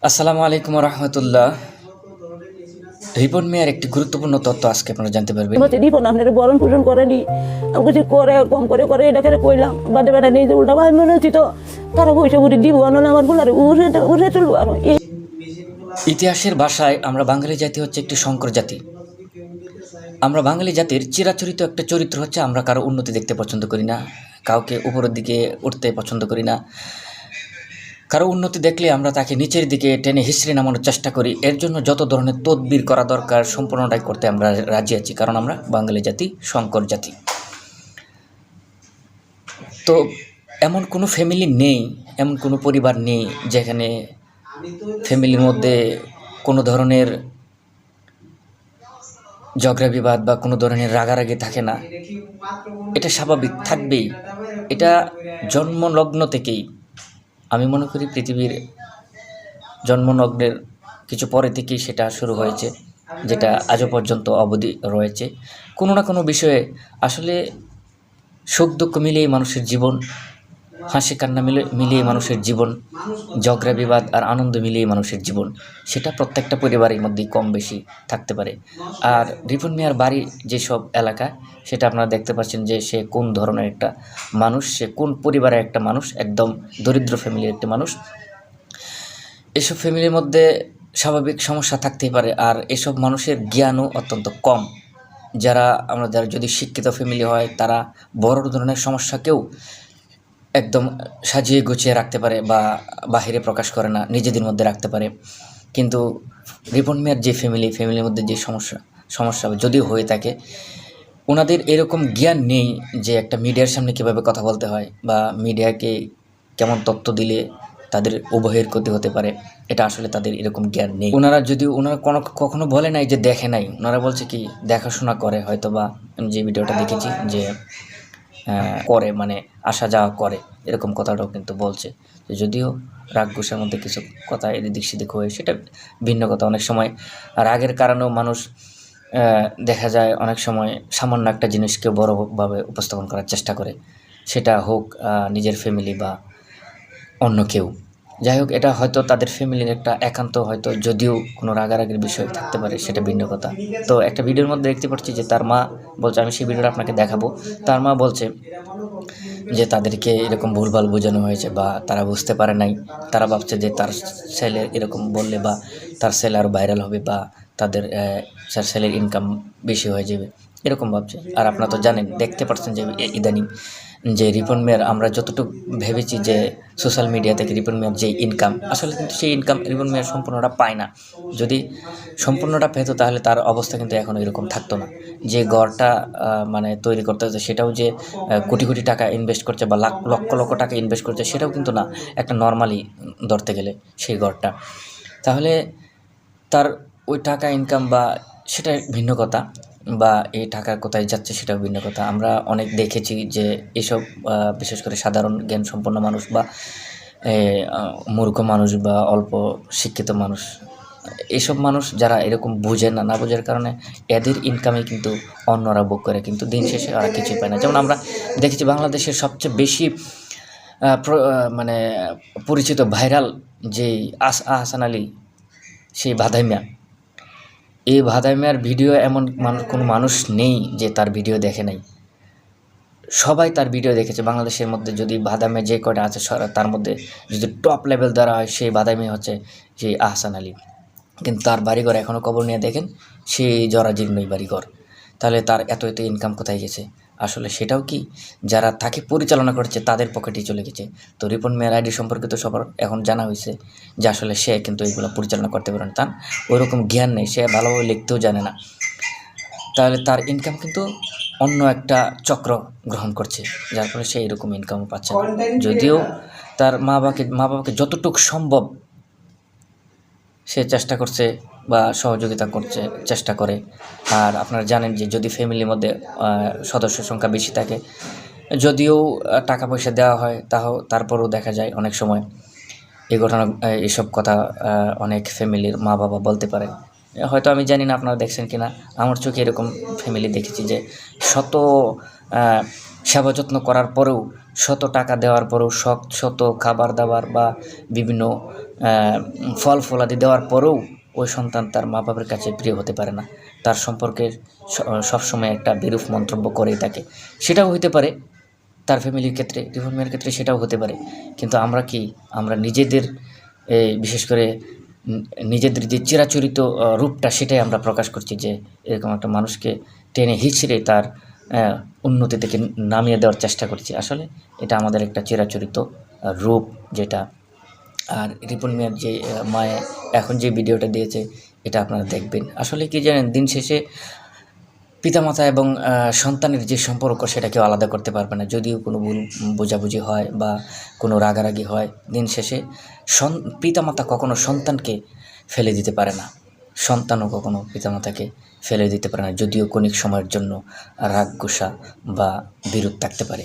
আসসালামু আলাইকুম রহমতুল্লাহ। রিপন মিয়ার একটি গুরুত্বপূর্ণ তথ্য আজকে আপনারা জানতে পারবেন। রিপন আপনার বরণ পোষণ করেনি, আমি কিছু করে কম করে করে এটা করে কইলাম বাদে বাদে নিয়ে যে উল্টা ভাই মনে হচ্ছি তো তারা পয়সা বুড়ি দিব না আমার বলার উঠে চলবো আর ইতিহাসের ভাষায় আমরা বাঙালি জাতি হচ্ছে একটি সংকর জাতি। আমরা বাঙালি জাতির চিরাচরিত একটা চরিত্র হচ্ছে আমরা কারো উন্নতি দেখতে পছন্দ করি না, কাউকে উপরের দিকে উঠতে পছন্দ করি না। কারো উন্নতি দেখলে আমরা তাকে নিচের দিকে টেনে হিসড়ে নামানোর চেষ্টা করি। এর জন্য যত ধরনের তদবির করা দরকার সম্পূর্ণটাই করতে আমরা রাজি আছি, কারণ আমরা বাঙালি জাতি সংকর জাতি। তো এমন কোনো ফ্যামিলি নেই, এমন কোনো পরিবার নেই যেখানে ফ্যামিলির মধ্যে কোনো ধরনের ঝগড়া বিবাদ বা কোনো ধরনের রাগারাগি থাকে না। এটা স্বাভাবিক থাকবেই। এটা জন্মলগ্ন থেকেই আমি মনে করি পৃথিবীর জন্মলগ্নের কিছু পরে থেকেই সেটা শুরু হয়েছে, যেটা আজও পর্যন্ত অবধি রয়েছে। কোনো না কোনো বিষয়ে আসলে সুখ দুঃখ মিলিয়ে মানুষের জীবন, হাসি কান্না মিলিয়ে মানুষের জীবন, ঝগড়া বিবাদ আর আনন্দ মিলিয়ে মানুষের জীবন, সেটা প্রত্যেকটা পরিবারের মধ্যেই কম বেশি থাকতে পারে। আর রিপন মিয়ার বাড়ি যেসব এলাকা, সেটা আপনারা দেখতে পাচ্ছেন যে সে কোন ধরনের একটা মানুষ, সে কোন পরিবারের একটা মানুষ, একদম দরিদ্র ফ্যামিলির একটা মানুষ। এসব ফ্যামিলির মধ্যে স্বাভাবিক সমস্যা থাকতেই পারে, আর এসব মানুষের জ্ঞানও অত্যন্ত কম। যারা যদি শিক্ষিত ফ্যামিলি হয়, তারা বড় ধরনের সমস্যাকেও একদম সাজিয়ে গুছিয়ে রাখতে পারে বা বাহিরে প্রকাশ করে না, নিজেদের মধ্যে রাখতে পারে। কিন্তু রিপন মিয়ার যে ফ্যামিলির মধ্যে যে সমস্যা যদিও হয়ে থাকে, ওনাদের এরকম জ্ঞান নেই যে একটা মিডিয়ার সামনে কীভাবে কথা বলতে হয় বা মিডিয়াকে কেমন তথ্য দিলে তাদের উভয়ের ক্ষতি হতে পারে, এটা আসলে তাদের এরকম জ্ঞান নেই। ওনারা কখনো বলে নাই যে দেখে নাই, ওনারা বলছে কি দেখাশোনা করে। হয়তো বা আমি যে ভিডিওটা দেখেছি যে করে, মানে আসা যাওয়া করে, এরকম কথাটাও কিন্তু বলছে। যদিও রাগ গোসার মধ্যে কিছু কথা এদিক সেদিক হয়ে, সেটা ভিন্ন কথা। অনেক সময় রাগের কারণেও মানুষ দেখা যায় অনেক সময় সামান্য একটা জিনিসকে বড়ভাবে উপস্থাপন করার চেষ্টা করে, সেটা হোক নিজের ফ্যামিলি বা অন্য কেউ। যাই হোক, এটা হয়তো তাদের ফ্যামিলির একটা একান্ত, হয়তো যদিও কোনো রাগারাগির বিষয় থাকতে পারে, সেটা ভিন্ন কথা। তো একটা ভিডিওর মধ্যে দেখতে পাচ্ছি যে তার মা বলছে, আমি সেই ভিডিওটা আপনাকে দেখাবো। তার মা বলছে যে তাদেরকে এরকম ভুলভাল বোঝানো হয়েছে বা তারা বুঝতে পারে নাই। তারা ভাবছে যে তার ছেলে এরকম বললে বা তার ছেলে আরও ভাইরাল হবে বা তাদের ছেলের ইনকাম বেশি হয়ে যাবে, এরকম ভাবছে। আর আপনারা তো জানেন, দেখতে পাচ্ছেন যে ইদানিং যে রিপন মিয়ার, আমরা যতটুকু ভেবেছি যে সোশ্যাল মিডিয়া থেকে রিপন মিয়ার যে ইনকাম, আসলে কিন্তু সেই ইনকাম রিপন মিয়ার সম্পূর্ণটা পায় না। যদি সম্পূর্ণটা পেত তাহলে তার অবস্থা কিন্তু এখন এরকম থাকতো না। যে ঘরটা মানে তৈরি করতে হচ্ছে, সেটাও যে কোটি কোটি টাকা ইনভেস্ট করছে বা লক্ষ লক্ষ টাকা ইনভেস্ট করছে, সেটাও কিন্তু না একটা নর্মালি ধরতে গেলে সেই ঘরটা। তাহলে তার ওই টাকা ইনকাম বা সেটা ভিন্ন কথা, বা এই টাকা কোথায় যাচ্ছে সেটাও ভিন্ন কথা। আমরা অনেক দেখেছি যে এসব বিশেষ করে সাধারণ জ্ঞান সম্পন্ন মানুষ বা মূর্খ মানুষ বা অল্প শিক্ষিত মানুষ, এসব মানুষ যারা এরকম বুঝে না বোঝার কারণে এদের ইনকামে কিন্তু অন্যরা ভোগ করে, কিন্তু দিন শেষে ওরা কিছুই পায় না। যেমন আমরা দেখেছি বাংলাদেশের সবচেয়ে বেশি মানে পরিচিত ভাইরাল যেই আহসান আলী, সেই ভাদাই মিয়া। এই ভাদাই মিয়ার ভিডিও এমন কোনো মানুষ নেই যে তার ভিডিও দেখে নাই। সবাই তার ভিডিও দেখেছে। বাংলাদেশের মধ্যে যদি ভাদাই মিয়া যে কয়টা আছে, তার মধ্যে যদি টপ লেভেল ধরা হয়, সেই ভাদাই মিয়া হচ্ছে সেই আহসান আলী। কিন্তু তার বাড়িঘর এখনও কবর নিয়ে দেখেন, সেই জরাজীর্ণই বাড়িঘর। তাহলে তার এত ইনকাম কোথায় গেছে? আসলে সেটাও কি যারা তাকে পরিচালনা করেছে তাদের পকেটেই চলে গেছে। তো রিপন মিয়ার আইডি সম্পর্কে তো সবার এখন জানা হয়েছে যে আসলে সে কিন্তু এইগুলো পরিচালনা করতে পারে না, তার ওইরকম জ্ঞান নেই, সে ভালোভাবে লিখতেও জানে না। তাহলে তার ইনকাম কিন্তু অন্য একটা চক্র গ্রহণ করছে, যার ফলে সে এরকম ইনকামও পাচ্ছে না। যদিও তার মা বাবাকে যতটুকু সম্ভব সে চেষ্টা করছে বা সহযোগিতা করছে, চেষ্টা করে। আর আপনারা জানেন যে যদি ফ্যামিলির মধ্যে সদস্য সংখ্যা বেশি থাকে, যদিও টাকা পয়সা দেওয়া হয়, তারপরেও দেখা যায় অনেক সময় এসব কথা অনেক ফ্যামিলির মা বাবা বলতে পারে। হয়তো আমি জানি না আপনারা দেখছেন কি না, আমার চোখে এরকম ফ্যামিলি দেখেছি যে শত সেবা যত্ন করার পরেও শত টাকা দেওয়ার পরেও শত খাবার দাবার বা বিভিন্ন ফল ফলাদি দেওয়ার পরেও ওই সন্তান তার মা বাবার কাছে প্রিয় হতে পারে না, তার সম্পর্কে সবসময় একটা বিরূপ মন্তব্য করেই থাকে। সেটাও হতে পারে তার ফ্যামিলির ক্ষেত্রে, রিপন মিয়ার ক্ষেত্রে সেটাও হতে পারে। কিন্তু আমরা নিজেদের বিশেষ করে নিজেদের যে চিরাচরিত রূপটা সেটাই আমরা প্রকাশ করছি, যে এরকম একটা মানুষকে টেনে হিঁচড়ে তার উন্নতি থেকে নামিয়ে দেওয়ার চেষ্টা করছি। আসলে এটা আমাদের একটা চিরাচরিত রূপ যেটা। আর রিপন মিয়ার যে মায়ে এখন যে ভিডিওটা দিয়েছে এটা আপনারা দেখবেন। আসলে কি জানেন, দিন শেষে পিতামাতা এবং সন্তানের যে সম্পর্ক সেটা কেউ আলাদা করতে পারবে না। যদিও কোনো ভুল বোঝাবুঝি হয় বা কোনো রাগারাগি হয়, দিন শেষে পিতামাতা কখনো সন্তানকে ফেলে দিতে পারে না, সন্তানও কখনো পিতামাতাকে ফেলে দিতে পারে না, যদিও ক্ষণিক সময়ের জন্য রাগ গোসা বা বিরোধ থাকতে পারে।